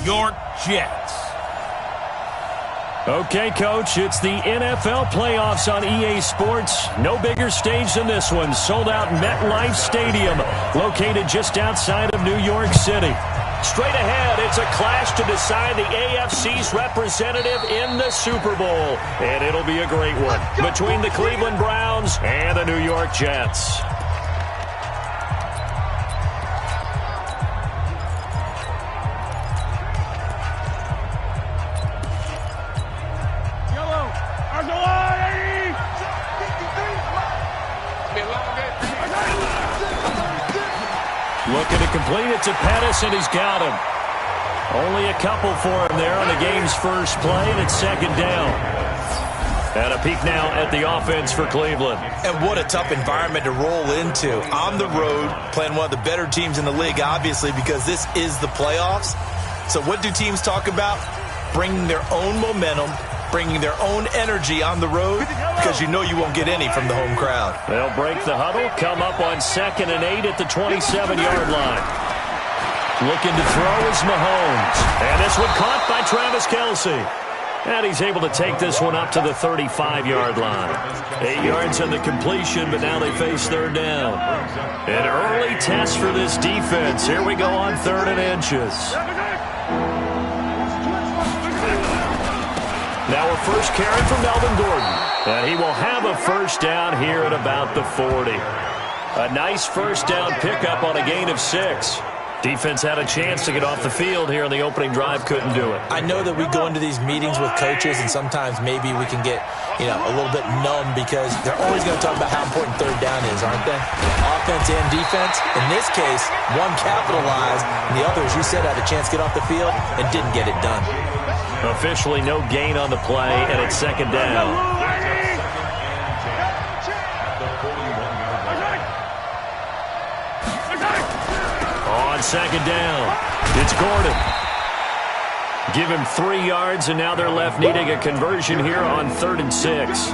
York Jets. Okay, Coach, it's the NFL playoffs on EA Sports. No bigger stage than this one. Sold out MetLife Stadium, located just outside of New York City. Straight ahead, it's a clash to decide the AFC's representative in the Super Bowl. And it'll be a great one between the Cleveland Browns and the New York Jets. Looking to complete it to Pettis, and he's got him. Only a couple for him there on the game's first play, and it's second down. And a peek now at the offense for Cleveland. And what a tough environment to roll into. On the road, playing one of the better teams in the league, obviously, because this is the playoffs. So what do teams talk about? Bringing their own momentum, bringing their own energy on the road, because you know you won't get any from the home crowd. They'll break the huddle, come up on 2nd and 8 at the 27-yard line. Looking to throw is Mahomes. And this one caught by Travis Kelce. And he's able to take this one up to the 35-yard line. 8 yards on the completion, but now they face third down. An early test for this defense. Here we go on 3rd and inches. Now a first carry for Melvin Gordon. And he will have a first down here at about the 40. A nice first down pickup on a gain of 6. Defense had a chance to get off the field here on the opening drive, couldn't do it. I know that we go into these meetings with coaches, and sometimes maybe we can get, a little bit numb because they're always going to talk about how important third down is, aren't they? Offense and defense. In this case, one capitalized, and the other, as you said, had a chance to get off the field and didn't get it done. Officially no gain on the play, and it's second down. On second down, it's Gordon. Give him 3 yards, and now they're left needing a conversion here on 3rd and 6.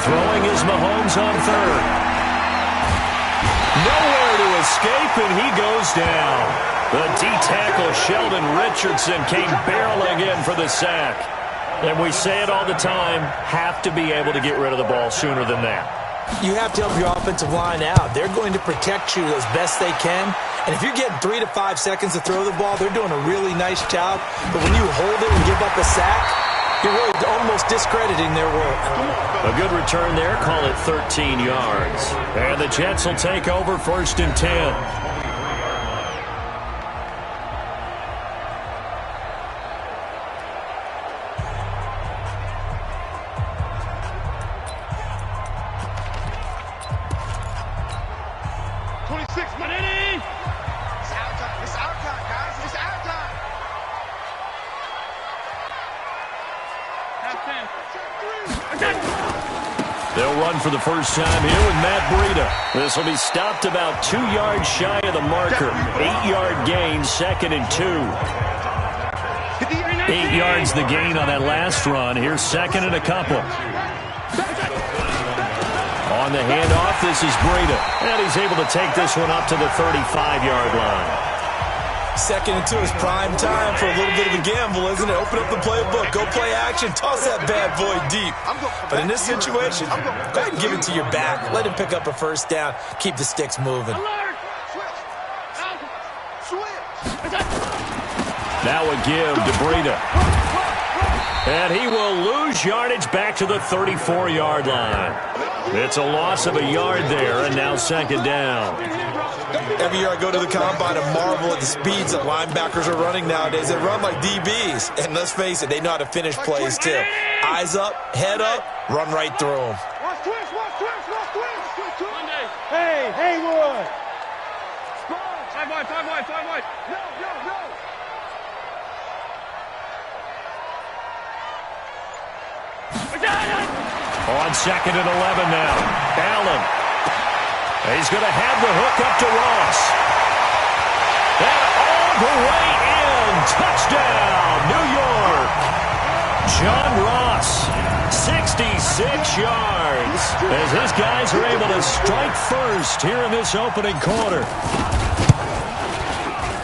Throwing is Mahomes on 3rd. Nowhere to escape, and he goes down. The D-tackle Sheldon Richardson came barreling in for the sack. And we say it all the time, have to be able to get rid of the ball sooner than that. You have to help your offensive line out. They're going to protect you as best they can. And if you're getting 3 to 5 seconds to throw the ball, they're doing a really nice job. But when you hold it and give up a sack, you're really almost discrediting their work. A good return there, call it 13 yards. And the Jets will take over 1st and 10. They'll run for the first time here with Matt Breida. This will be stopped about 2 yards shy of the marker. 8-yard gain, 2nd and 2. 8 yards the gain on that last run. Here's 2nd and a couple. On the handoff, this is Breida. And he's able to take this one up to the 35-yard line. 2nd and 2 is prime time for a little bit of a gamble, isn't it? Open up the playbook, go play action, toss that bad boy deep. But in this situation, go ahead and give it to your back. Let him pick up a first down. Keep the sticks moving. Now a give to Breida. And he will lose yardage back to the 34-yard line. It's a loss of a yard there, and now 2nd down. Every year I go to the combine and marvel at the speeds that linebackers are running nowadays. They run like DBs. And let's face it, they know how to finish plays too. Eyes up, head up, run right through them. Hey, Haywood! 5 wide. No. On 2nd and 11 now. Allen. He's going to have the hook up to Ross. And all the way in. Touchdown, New York. John Ross 66 yards as his guys are able to strike first here in this opening quarter.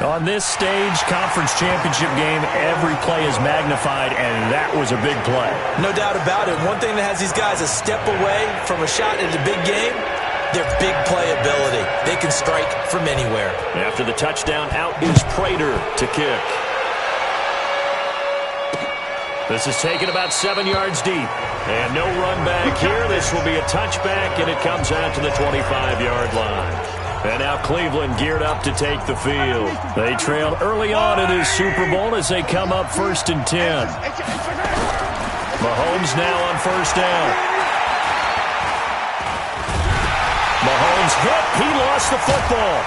On this stage, conference championship game, every play is magnified, and that was a big play. No doubt about it. One thing that has these guys a step away from a shot at a big game, their big play ability. They can strike from anywhere. After the touchdown, out is Prater to kick. This is taken about 7 yards deep. And no run back here. This will be a touchback, and it comes out to the 25-yard line. And now Cleveland geared up to take the field. They trailed early on in this Super Bowl as they come up 1st and 10. Mahomes now on 1st down. Mahomes hit. He lost the football.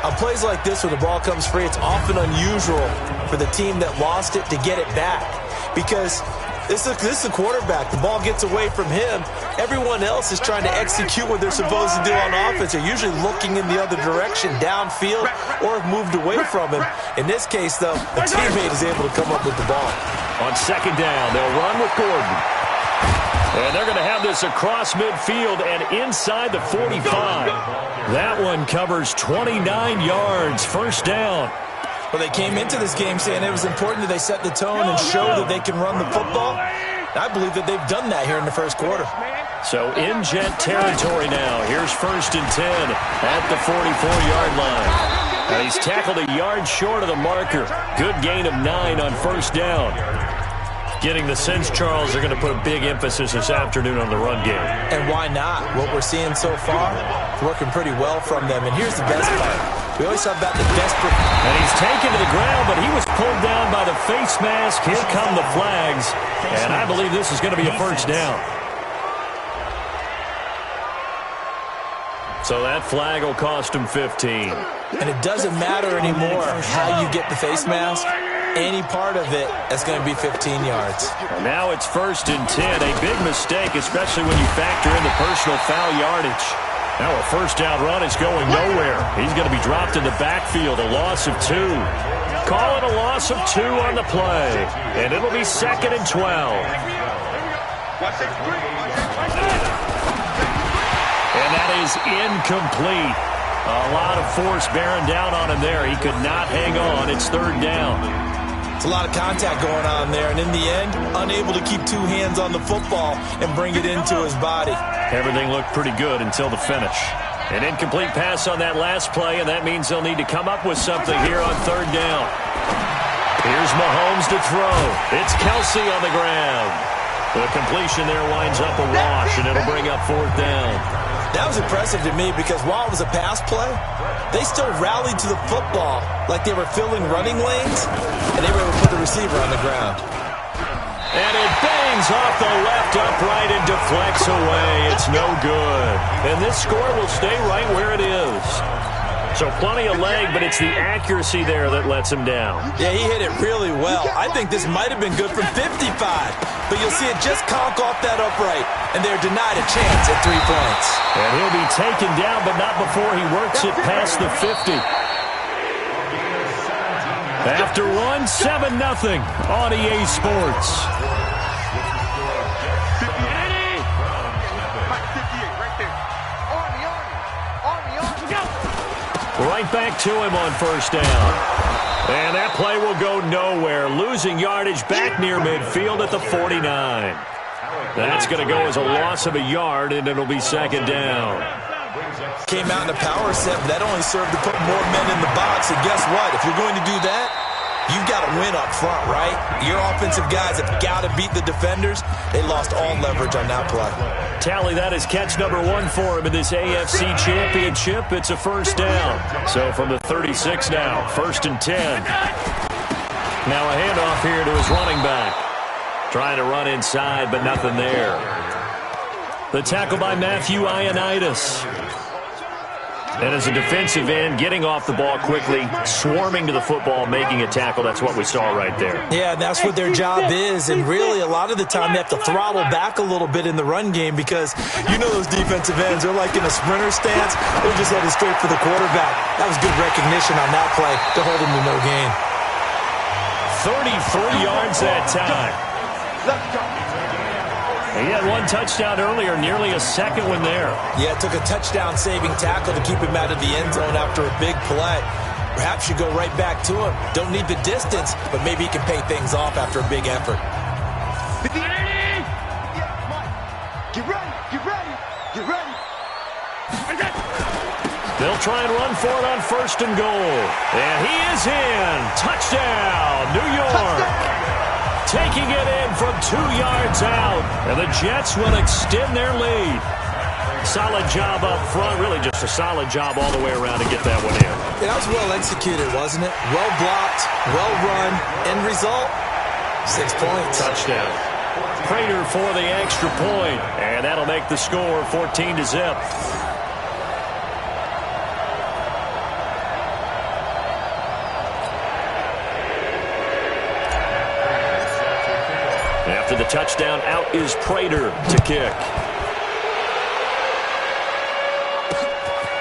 On plays like this where the ball comes free, it's often unusual for the team that lost it to get it back. Because this is a quarterback. The ball gets away from him. Everyone else is trying to execute what they're supposed to do on offense. They're usually looking in the other direction, downfield, or have moved away from him. In this case, though, a teammate is able to come up with the ball. On 2nd down, they'll run with Gordon. And they're going to have this across midfield and inside the 45. That one covers 29 yards. 1st down. Well, they came into this game saying it was important that they set the tone and show that they can run the football. I believe that they've done that here in the 1st quarter. So in Jet territory now. Here's 1st and 10 at the 44-yard line. And he's tackled a yard short of the marker. Good gain of 9 on 1st down. Getting the sense, Charles, they're going to put a big emphasis this afternoon on the run game. And why not? What we're seeing so far, it's working pretty well from them. And here's the best part. We always talk about the desperate. And he's taken to the ground, but he was pulled down by the face mask. Here come the flags. And I believe this is going to be a 1st down. So that flag will cost him 15. And it doesn't matter anymore how you get the face mask. Any part of it, that's going to be 15 yards. And now it's 1st and 10. A big mistake, especially when you factor in the personal foul yardage. Now a 1st down run is going nowhere. He's going to be dropped in the backfield, a loss of 2. Call it a loss of 2 on the play. And it'll be 2nd and 12. And that is incomplete. A lot of force bearing down on him there. He could not hang on. It's 3rd down. It's a lot of contact going on there, and in the end, unable to keep 2 hands on the football and bring it into his body. Everything looked pretty good until the finish. An incomplete pass on that last play, and that means they'll need to come up with something here on 3rd down. Here's Mahomes to throw. It's Kelsey on the ground. The completion there winds up a wash, and it'll bring up 4th down. That was impressive to me because while it was a pass play, they still rallied to the football like they were filling running lanes, and they were able to put the receiver on the ground. And it bangs off the left upright and deflects away. It's no good. And this score will stay right where it is. So plenty of leg, but it's the accuracy there that lets him down. Yeah, he hit it really well. I think this might have been good from 55. But you'll see it just conk off that upright, and they're denied a chance at 3 points. And he'll be taken down, but not before he works it past the 50. After one, 7-0 on EA Sports. Right back to him on 1st down. And that play will go nowhere. Losing yardage back near midfield at the 49. That's going to go as a loss of a yard, and it'll be 2nd down. Came out in a power set, but that only served to put more men in the box. And guess what? If you're going to do that, you've got to win up front, right? Your offensive guys have got to beat the defenders. They lost all leverage on that play. Tally, that is catch number 1 for him in this AFC Championship. It's a 1st down. So from the 36 now, 1st and 10. Now a handoff here to his running back. Trying to run inside, but nothing there. The tackle by Matthew Ioannidis. And as a defensive end, getting off the ball quickly, swarming to the football, making a tackle, that's what we saw right there. Yeah, that's what their job is. And really, a lot of the time, they have to throttle back a little bit in the run game because you know those defensive ends, they're like in a sprinter stance. They're just headed straight for the quarterback. That was good recognition on that play to hold him to no gain. 33 yards that time. He had one touchdown earlier, nearly a second one there. Yeah, it took a touchdown-saving tackle to keep him out of the end zone after a big play. Perhaps you go right back to him. Don't need the distance, but maybe he can pay things off after a big effort. Get ready, get ready, get ready. They'll try and run for it on 1st and goal. And he is in. Touchdown, New York. Touchdown. Taking it in from 2 yards out. And the Jets will extend their lead. Solid job up front. Really just a solid job all the way around to get that one in. Yeah, that was well executed, wasn't it? Well blocked, well run. End result, 6 points. Touchdown. Prater for the extra point. And that'll make the score 14-0. After the touchdown, out is Prater to kick.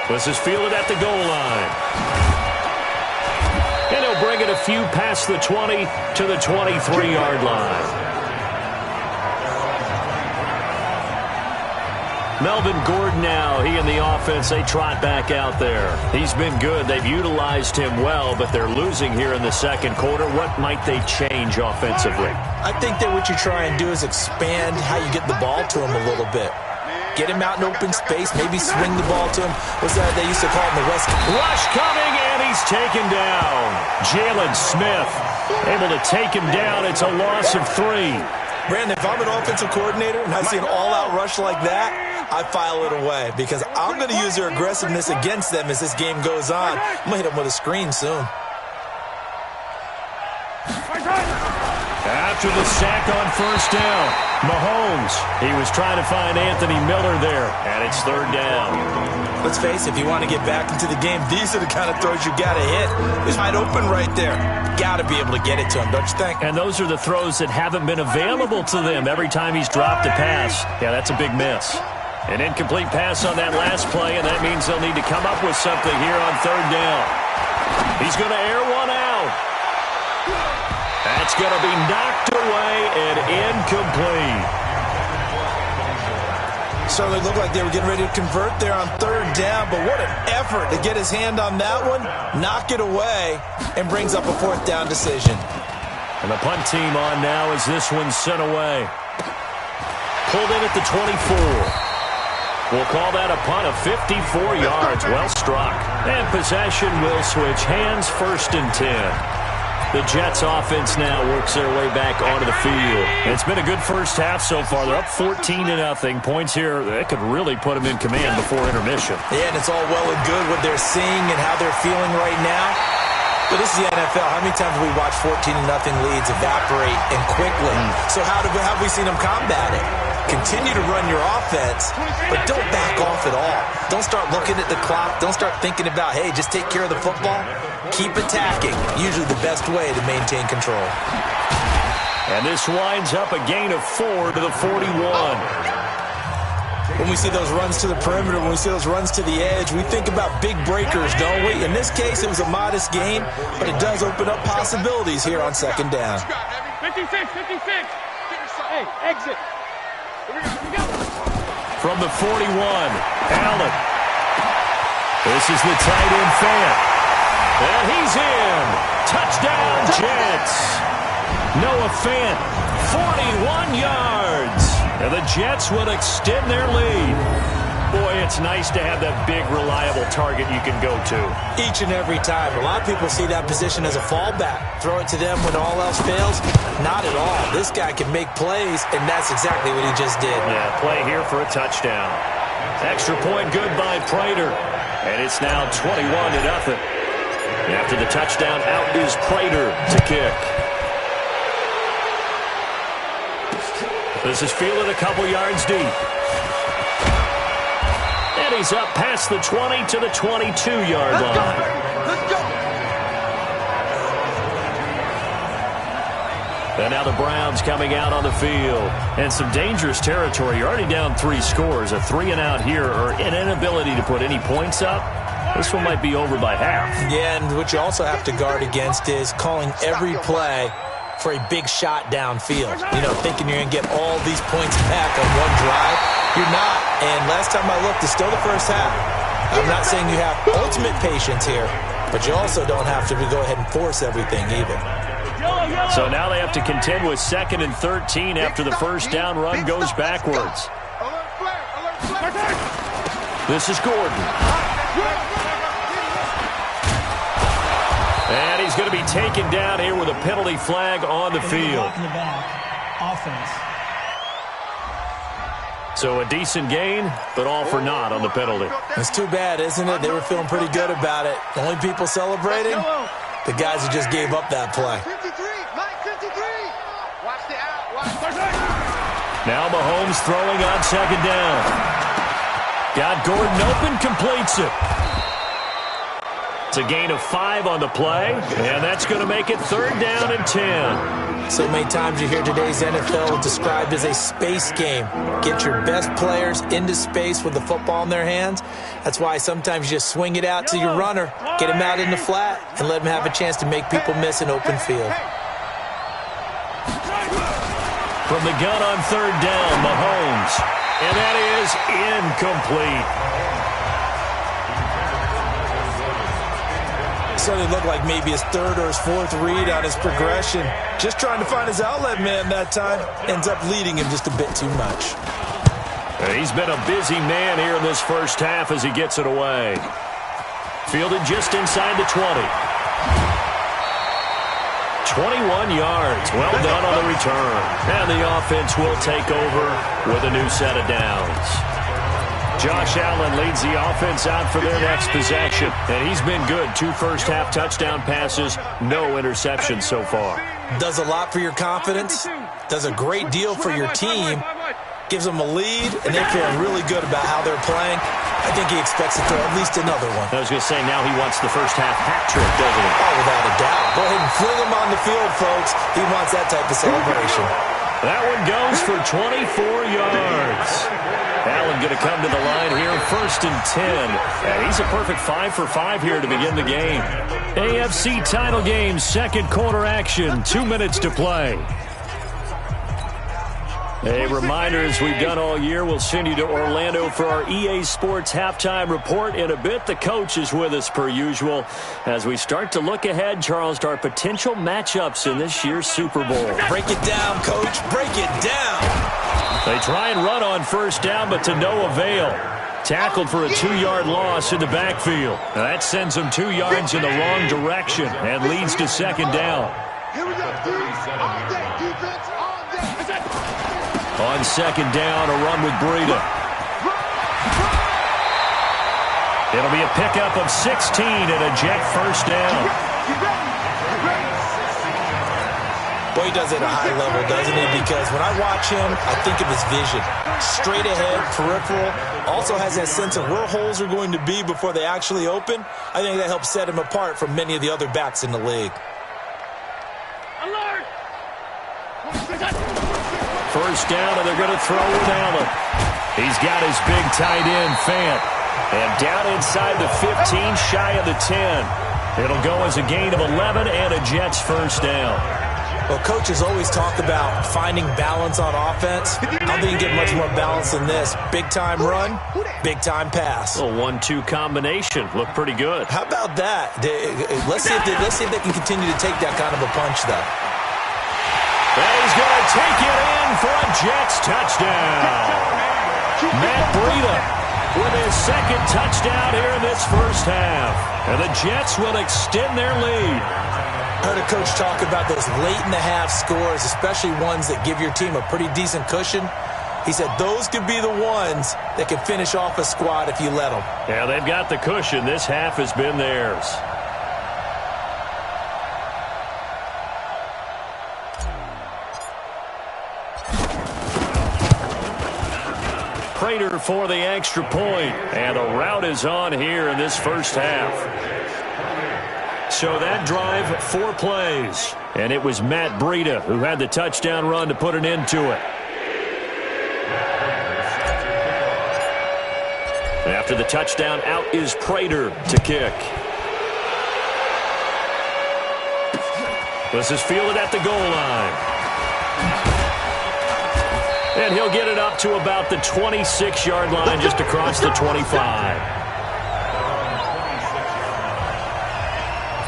This is fielded at the goal line. And he'll bring it a few past the 20 to the 23-yard line. Melvin Gordon now, he and the offense, they trot back out there. He's been good. They've utilized him well, but they're losing here in the second quarter. What might they change offensively? I think that what you try and do is expand how you get the ball to him a little bit. Get him out in open space, maybe swing the ball to him. What's that they used to call it in the West? Rush coming, and he's taken down. Jalen Smith able to take him down. It's a loss of 3. Brandon, if I'm an offensive coordinator and I see an all-out rush like that, I file it away because I'm going to use their aggressiveness against them as this game goes on. I'm going to hit them with a screen soon. After the sack on 1st down, Mahomes, he was trying to find Anthony Miller there, and it's 3rd down. Let's face it, if you want to get back into the game, these are the kind of throws you got to hit. It's wide open right there. Got to be able to get it to him, don't you think? And those are the throws that haven't been available to them every time he's dropped a pass. Yeah, that's a big miss. An incomplete pass on that last play, and that means they'll need to come up with something here on 3rd down. He's going to air one out. That's going to be knocked away and incomplete. Certainly looked like they were getting ready to convert there on 3rd down, but what an effort to get his hand on that one, knock it away, and brings up a 4th down decision. And the punt team on now as this one's sent away. Pulled in at the 24. We'll call that a punt of 54 yards. Well struck. And possession will switch hands, 1st and 10. The Jets offense now works their way back onto the field. And it's been a good first half so far. They're up 14-0. Points here, that could really put them in command before intermission. Yeah, and it's all well and good what they're seeing and how they're feeling right now. But this is the NFL. How many times have we watched 14-0 leads evaporate and quickly? So how have we seen them combat it? Continue to run your offense, but don't back off at all. Don't start looking at the clock. Don't start thinking about, hey, just take care of the football. Keep attacking. Usually the best way to maintain control. And this winds up a gain of 4 to the 41. When we see those runs to the perimeter, when we see those runs to the edge, we think about big breakers, don't we? In this case, it was a modest gain, but it does open up possibilities here on 2nd down. 56, 56. Hey, exit. Here we go. From the 41, Allen. This is the tight end Fant. And he's in. Touchdown, Jets. Noah Fant, 41 yards. And the Jets will extend their lead. Boy, it's nice to have that big, reliable target you can go to. Each and every time. A lot of people see that position as a fallback. Throw it to them when all else fails. Not at all. This guy can make plays, and that's exactly what he just did. Yeah, play here for a touchdown. Extra point good by Prater. And it's now 21-0. After the touchdown, out is Prater to kick. This is fielded a couple yards deep. And And he's up past the 20 to the 22-yard line. Let's go. And now the Browns coming out on the field. And some dangerous territory. You're already down 3 scores. A 3-and-out here, or an inability to put any points up. This one might be over by half. Yeah, and what you also have to guard against is calling every play for a big shot downfield. You know, thinking you're going to get all these points back on one drive. You're not. And last time I looked, it's still the first half. I'm not saying you have ultimate patience here, but you also don't have to go ahead and force everything either. So now they have to contend with 2nd and 13 after the first down run goes backwards. This is Gordon. And he's going to be taken down here with a penalty flag on the field. So a decent gain, but all for naught on the penalty. It's too bad, isn't it? They were feeling pretty good about it. The only people celebrating, the guys who just gave up that play. 53, Mike, 53. Watch the out. Watch. Now Mahomes throwing on 2nd down. Got Gordon open, completes it. It's a gain of 5 on the play, and that's going to make it 3rd down and 10. So many times you hear today's NFL described as a space game. Get your best players into space with the football in their hands. That's why sometimes you just swing it out to your runner, get him out in the flat, and let him have a chance to make people miss an open field. From the gun on 3rd down, Mahomes. And that is incomplete. Started to look like maybe his 3rd or his 4th read on his progression. Just trying to find his outlet man that time. Ends up leading him just a bit too much. He's been a busy man here in this first half as he gets it away. Fielded just inside the 20. 21 yards. Well done on the return. And the offense will take over with a new set of downs. Josh Allen leads the offense out for their next possession. And he's been good. 2 first-half touchdown passes, no interceptions so far. Does a lot for your confidence. Does a great deal for your team. Gives them a lead, and they're feeling really good about how they're playing. I think he expects to throw at least another one. I was going to say, now he wants the first-half hat trick, doesn't he? Oh, without a doubt. Go ahead and fling him on the field, folks. He wants that type of celebration. That one goes for 24 yards. Allen going to come to the line here, 1st and 10. And he's a perfect 5 for 5 here to begin the game. AFC title game, 2nd quarter action, 2 minutes to play. A reminder, as we've done all year, we'll send you to Orlando for our EA Sports halftime report in a bit. The coach is with us per usual as we start to look ahead, Charles, to our potential matchups in this year's Super Bowl. Break it down, coach. Break it down. They try and run on 1st down, but to no avail. Tackled for a 2-yard loss in the backfield. Now that sends them 2 yards in the wrong direction and leads to 2nd down. Here we go, dudes. All day defense, all day. On 2nd down, a run with Breida. It'll be a pickup of 16 and a Jet 1st down. Boy, he does it at a high level, doesn't he? Because when I watch him, I think of his vision. Straight ahead, peripheral. Also has that sense of where holes are going to be before they actually open. I think that helps set him apart from many of the other backs in the league. Alert! 1st down, and they're going to throw with Allen. He's got his big tight end, Fant. And down inside the 15, shy of the 10. It'll go as a gain of 11 and a Jets 1st down. Well, coaches always talk about finding balance on offense. I don't think you get much more balance than this. Big-time run, big-time pass. A 1-2 combination. Looked pretty good. How about that? Let's see if they can continue to take that kind of a punch, though. And he's going to take it in for a Jets touchdown. Matt Breida with his 2nd touchdown here in this first half. And the Jets will extend their lead. I heard a coach talk about those late-in-the-half scores, especially ones that give your team a pretty decent cushion. He said those could be the ones that can finish off a squad if you let them. Yeah, they've got the cushion. This half has been theirs. Prater for the extra point. And a rout is on here in this first half. So that drive, 4 plays. And it was Matt Breida who had the touchdown run to put an end to it. After the touchdown, out is Prater to kick. This is fielded at the goal line. And he'll get it up to about the 26-yard line, just across the 25.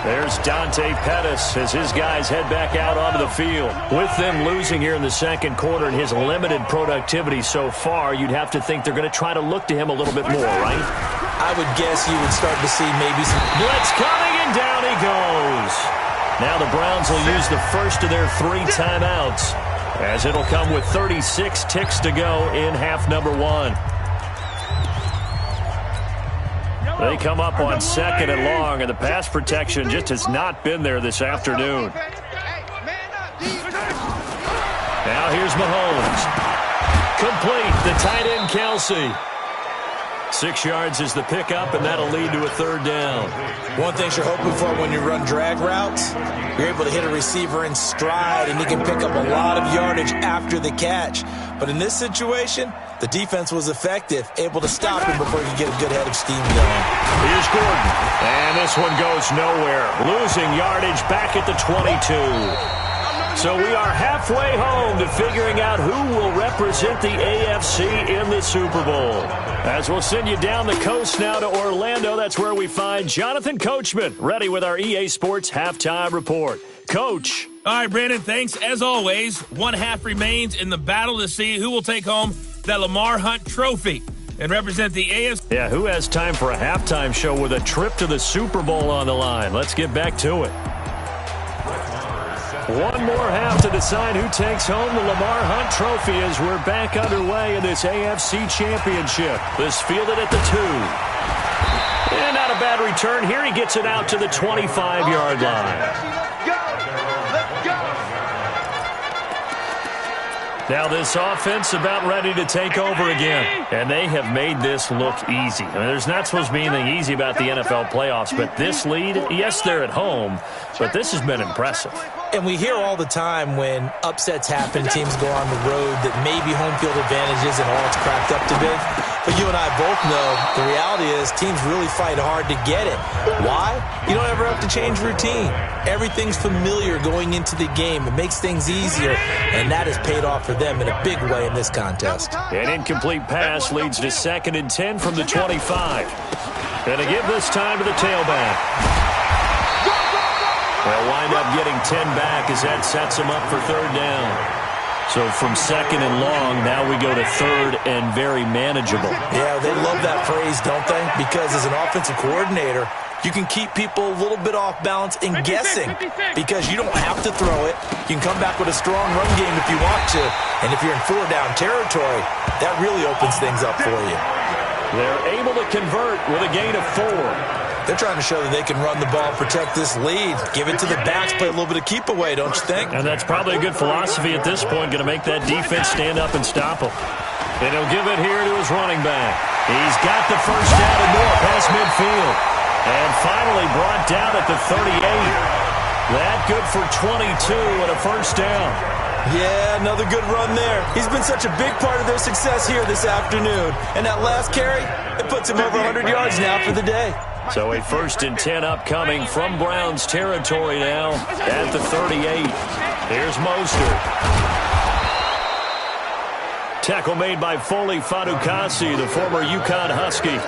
There's Dante Pettis as his guys head back out onto the field. With them losing here in the second quarter and his limited productivity so far, you'd have to think they're going to try to look to him a little bit more, right? I would guess you would start to see maybe some blitz coming, and down he goes. Now the Browns will use the first of their 3 timeouts, as it'll come with 36 ticks to go in half number 1. They come up on 2nd and long, and the pass protection just has not been there this afternoon. Now here's Mahomes. Complete, the tight end Kelsey. 6 yards is the pickup, and that'll lead to a 3rd down. One thing you're hoping for when you run drag routes, you're able to hit a receiver in stride, and he can pick up a lot of yardage after the catch. But in this situation, the defense was effective, able to stop him before he could get a good head of steam going. Here's Gordon, and this one goes nowhere. Losing yardage back at the 22. So we are halfway home to figuring out who will represent the AFC in the Super Bowl. As we'll send you down the coast now to Orlando, that's where we find Jonathan Coachman, ready with our EA Sports Halftime Report. Coach. All right, Brandon, thanks. As always, 1 half remains in the battle to see who will take home that Lamar Hunt trophy and represent the AFC. Yeah, who has time for a halftime show with a trip to the Super Bowl on the line? Let's get back to it. 1 more half to decide who takes home the Lamar Hunt trophy as we're back underway in this AFC Championship. This fielded at the 2. And not a bad return here. He gets it out to the 25-yard line. Now this offense about ready to take over again. And they have made this look easy. I mean, there's not supposed to be anything easy about the NFL playoffs, but this lead, yes, they're at home, but this has been impressive. And we hear all the time when upsets happen, teams go on the road, that maybe home field advantage isn't all it's cracked up to be. But you and I both know the reality is teams really fight hard to get it. Why? You don't ever have to change routine. Everything's familiar going into the game. It makes things easier, and that has paid off for them in a big way in this contest. An incomplete pass leads to 2nd and 10 from the 25. And to give this time to the tailback. They'll wind up getting 10 back as that sets them up for 3rd down. So from 2nd and long, now we go to 3rd and very manageable. Yeah, they love that phrase, don't they? Because as an offensive coordinator, you can keep people a little bit off balance and guessing because you don't have to throw it. You can come back with a strong run game if you want to. And if you're in 4-down territory, that really opens things up for you. They're able to convert with a gain of 4. They're trying to show that they can run the ball, protect this lead, give it to the backs, play a little bit of keep away, don't you think? And that's probably a good philosophy at this point, going to make that defense stand up and stop them. And he'll give it here to his running back. He's got the first down and more past midfield. And finally brought down at the 38. That good for 22 and a first down. Yeah, another good run there. He's been such a big part of their success here this afternoon. And that last carry, it puts him over 100 yards now for the day. So a 1st and 10 upcoming from Browns territory now at the 38. Here's Mostert. Tackle made by Foley Fadukasi, the former UConn Husky.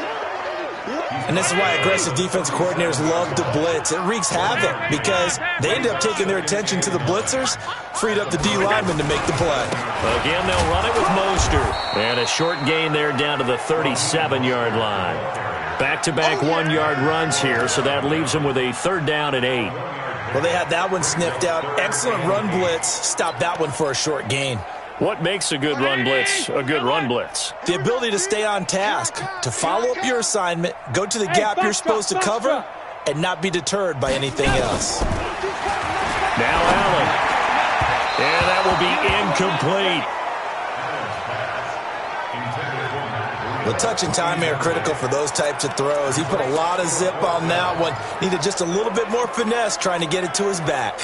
And this is why aggressive defensive coordinators love to blitz. It wreaks havoc because they end up taking their attention to the blitzers, freed up the D lineman to make the play. But again, they'll run it with Mostert. And a short gain there down to the 37-yard line. Back-to-back 1-yard runs here, so that leaves them with a 3rd down and 8. Well, they had that one sniffed out. Excellent run blitz. Stop that one for a short gain. What makes a good run blitz a good run blitz? The ability to stay on task, to follow up your assignment, go to the gap you're supposed to cover, and not be deterred by anything else. Now Allen. And that will be incomplete. Well, touch and timing are critical for those types of throws. He put a lot of zip on that one. Needed just a little bit more finesse trying to get it to his back.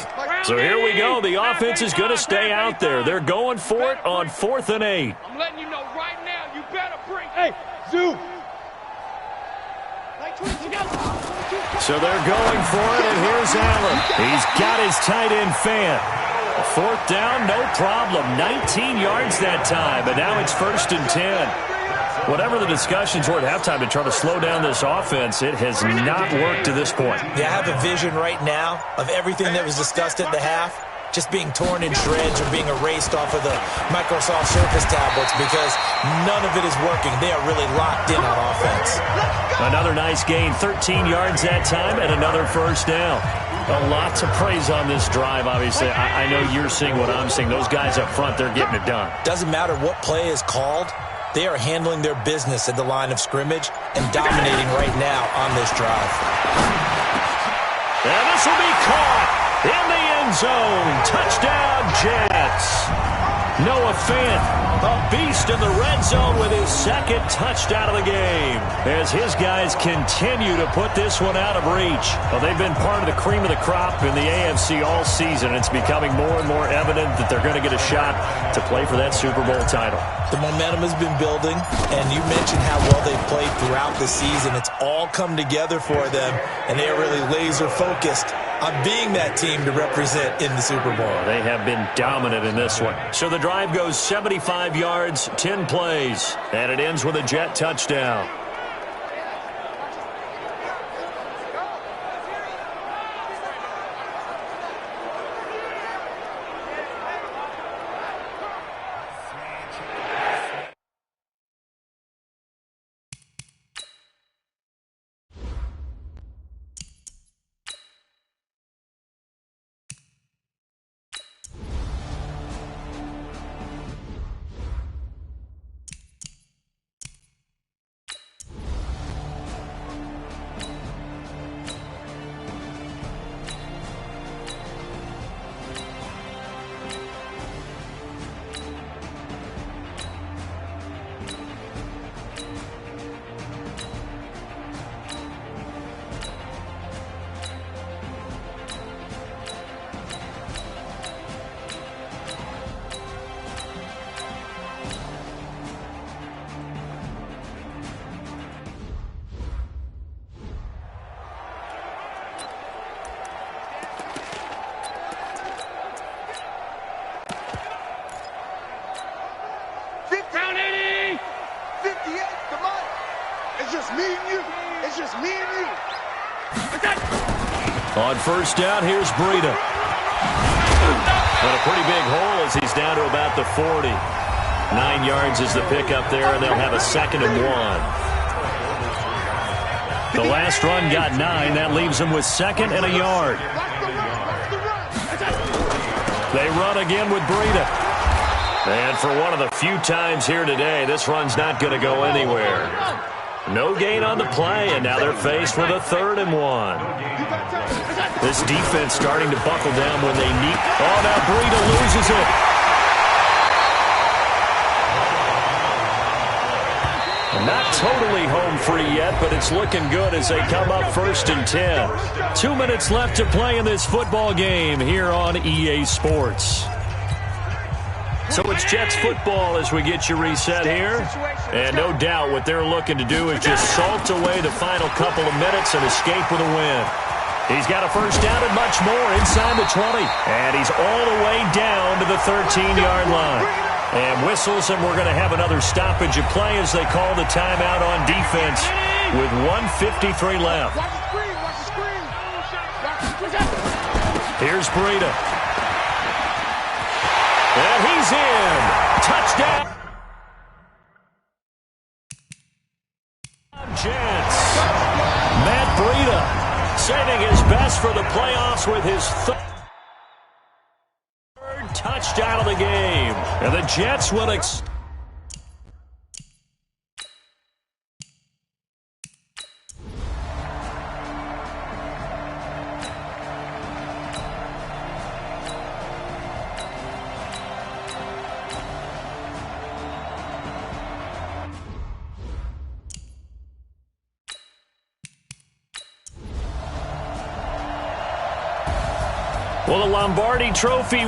So here we go. The offense is going to stay out there. They're going for it on 4th and 8. I'm letting you know right now, you better bring. Hey, Zoo. So they're going for it, and here's Allen. He's got his tight end fan. 4th down, no problem. 19 yards that time, but now it's 1st and 10. Whatever the discussions were at halftime to try to slow down this offense, it has not worked to this point. Yeah, I have a vision right now of everything that was discussed at the half just being torn in shreds or being erased off of the Microsoft Surface tablets because none of it is working. They are really locked in on offense. Another nice gain, 13 yards that time, and another 1st down. A lot to praise on this drive, obviously. I know you're seeing what I'm seeing. Those guys up front, they're getting it done. Doesn't matter what play is called. They are handling their business at the line of scrimmage and dominating right now on this drive. And this will be caught in the end zone. Touchdown, Jets. Noah Fant, a beast in the red zone with his 2nd touchdown of the game as his guys continue to put this one out of reach. Well, they've been part of the cream of the crop in the AFC all season. It's becoming more and more evident that they're going to get a shot to play for that Super Bowl title. The momentum has been building, and you mentioned how well they've played throughout the season. It's all come together for them, and they are really laser-focused on being that team to represent in the Super Bowl. They have been dominant in this one. So the drive goes 75 yards, 10 plays, and it ends with a Jet touchdown. On 1st down, here's Breida. But a pretty big hole as he's down to about the 40. 9 yards is the pickup there, and they'll have a 2nd and 1. The last run got 9. That leaves them with 2nd and a yard. They run again with Breida. And for one of the few times here today, this run's not going to go anywhere. No gain on the play, and now they're faced with a 3rd and 1. This defense starting to buckle down when they need. Oh, now Breida loses it. Not totally home free yet, but it's looking good as they come up 1st and 10. 2 minutes left to play in this football game here on EA Sports. So it's Jets football as we get you reset here. And no doubt what they're looking to do is just salt away the final couple of minutes and escape with a win. He's got a 1st down and much more inside the 20. And he's all the way down to the 13-yard line. And whistles, and we're going to have another stoppage of play as they call the timeout on defense with 1:53 left. Here's Breida. And he's in. Touchdown. Jets. Matt Breida saving his best for the playoffs with his 3rd touchdown of the game. And the Jets will Well, the Lombardi Trophy